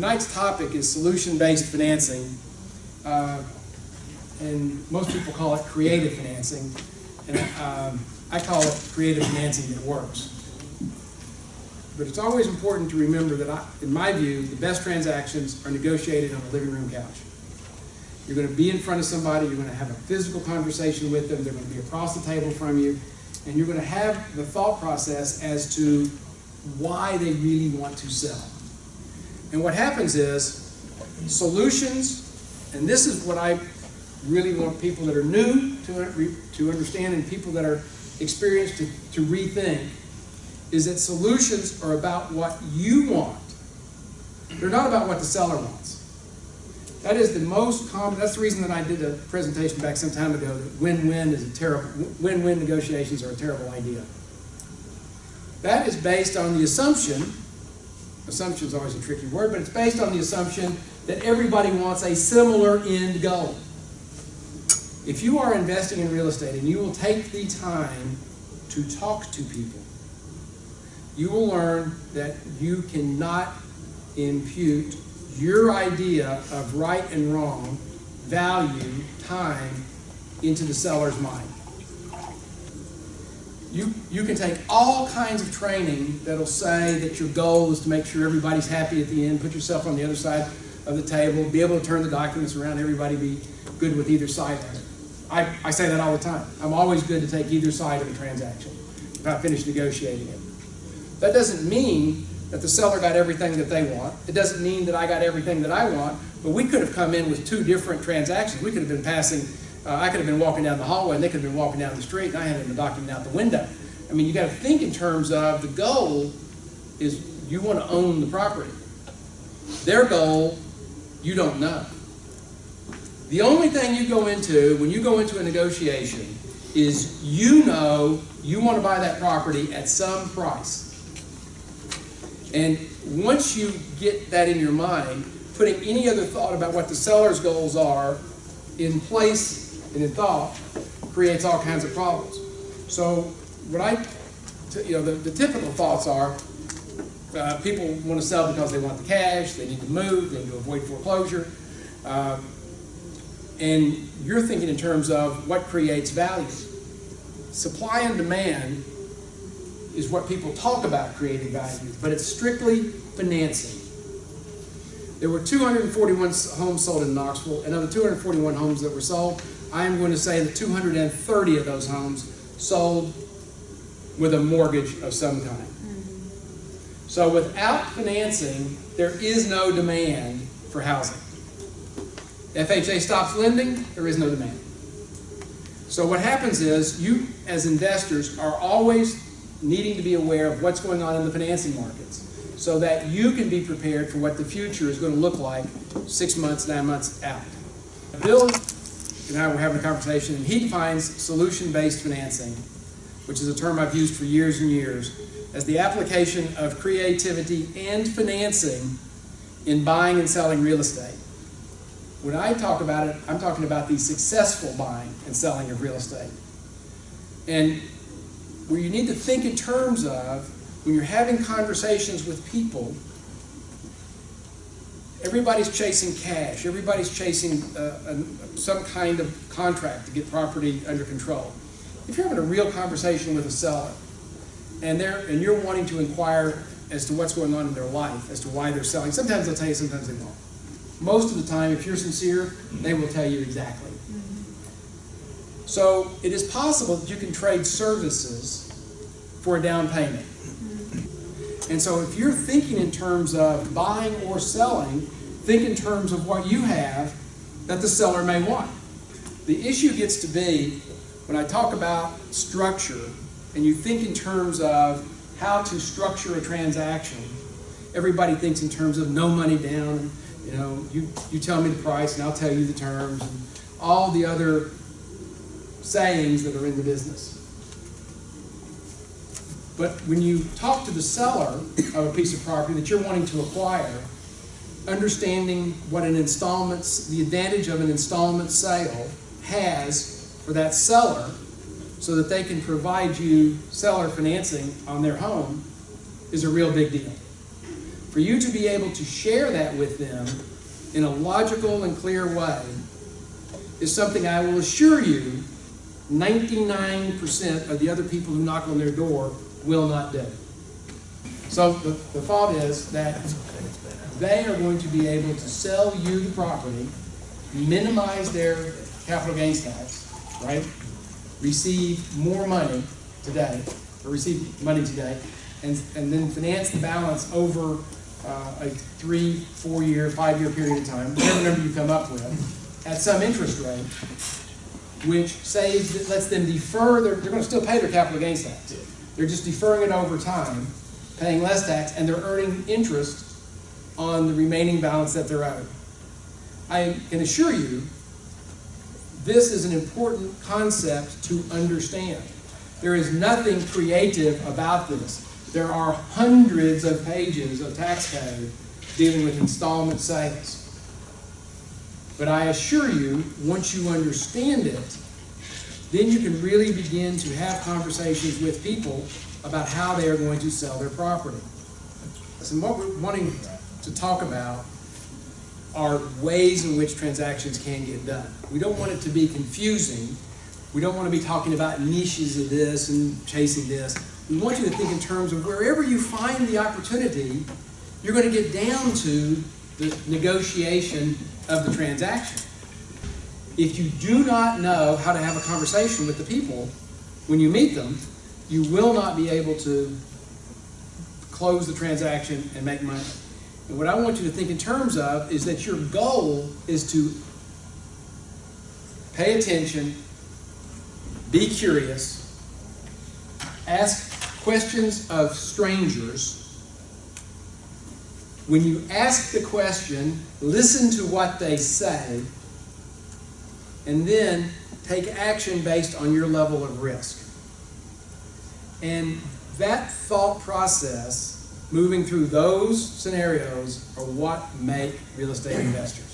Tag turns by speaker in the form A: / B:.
A: Tonight's topic is solution-based financing, and most people call it creative financing, and I call it creative financing that works. But it's always important to remember that, in my view, the best transactions are negotiated on a living room couch. You're going to be in front of somebody, you're going to have a physical conversation with them, they're going to be across the table from you, and you're going to have the thought process as to why they really want to sell. And what happens is, solutions, and this is what I really want people that are new to understand and people that are experienced to rethink, is that solutions are about what you want. They're not about what the seller wants. That is the most common, that's the reason that I did a presentation back some time ago that win-win negotiations are a terrible idea. That is based on the assumption is always a tricky word, but it's based on the assumption that everybody wants a similar end goal. If you are investing in real estate and you will take the time to talk to people, you will learn that you cannot impute your idea of right and wrong, value, time, into the seller's mind. You can take all kinds of training that'll say that your goal is to make sure everybody's happy at the end, put yourself on the other side of the table, be able to turn the documents around, everybody be good with either side of it. I say that all the time. I'm always good to take either side of a transaction if I finish negotiating it. That doesn't mean that the seller got everything that they want. It doesn't mean that I got everything that I want, but we could have come in with two different transactions. We could have been passing, I could have been walking down the hallway and they could have been walking down the street and I had the document out the window. I mean, you got to think in terms of the goal is you want to own the property. Their goal, you don't know. The only thing you go into when you go into a negotiation is you know you want to buy that property at some price. And once you get that in your mind, putting any other thought about what the seller's goals are in place and in thought creates all kinds of problems. So what the typical thoughts are, people want to sell because they want the cash, they need to move, they need to avoid foreclosure. And you're thinking in terms of what creates value. Supply and demand is what people talk about creating value, but it's strictly financing. There were 241 homes sold in Knoxville, and of the 241 homes that were sold, I am going to say that 230 of those homes sold with a mortgage of some kind. Mm-hmm. So without financing, there is no demand for housing. FHA stops lending, there is no demand. So what happens is, you as investors are always needing to be aware of what's going on in the financing markets so that you can be prepared for what the future is going to look like 6 months, 9 months out. Bill and I were having a conversation, and he defines solution-based financing, which is a term I've used for years and years, as the application of creativity and financing in buying and selling real estate. When I talk about it, I'm talking about the successful buying and selling of real estate. And where you need to think in terms of, when you're having conversations with people, everybody's chasing cash, everybody's chasing some kind of contract to get property under control. If you're having a real conversation with a seller, and you're wanting to inquire as to what's going on in their life, as to why they're selling, sometimes they'll tell you, sometimes they won't. Most of the time, if you're sincere, they will tell you exactly. Mm-hmm. So it is possible that you can trade services for a down payment. And so if you're thinking in terms of buying or selling, think in terms of what you have that the seller may want. The issue gets to be, when I talk about structure, and you think in terms of how to structure a transaction, everybody thinks in terms of no money down. You tell me the price and I'll tell you the terms, and all the other sayings that are in the business. But when you talk to the seller of a piece of property that you're wanting to acquire, understanding what the advantage of an installment sale has for that seller, so that they can provide you seller financing on their home, is a real big deal. For you to be able to share that with them in a logical and clear way is something I will assure you 99% of the other people who knock on their door will not do. So the thought is that they are going to be able to sell you the property, minimize their capital gains tax, right? Receive more money today, and then finance the balance over a 3, 4 year, 5 year period of time, whatever number you come up with, at some interest rate, which lets them defer they're going to still pay their capital gains tax. They're just deferring it over time, paying less tax, and they're earning interest on the remaining balance that they're owed. I can assure you, this is an important concept to understand. There is nothing creative about this. There are hundreds of pages of tax code dealing with installment sales. But I assure you, once you understand it, then you can really begin to have conversations with people about how they are going to sell their property. And what we're wanting to talk about are ways in which transactions can get done. We don't want it to be confusing. We don't want to be talking about niches of this and chasing this. We want you to think in terms of wherever you find the opportunity, you're going to get down to the negotiation of the transaction. If you do not know how to have a conversation with the people when you meet them, you will not be able to close the transaction and make money. And what I want you to think in terms of is that your goal is to pay attention, be curious, ask questions of strangers. When you ask the question, listen to what they say, and then take action based on your level of risk. And that thought process, moving through those scenarios, are what make real estate investors.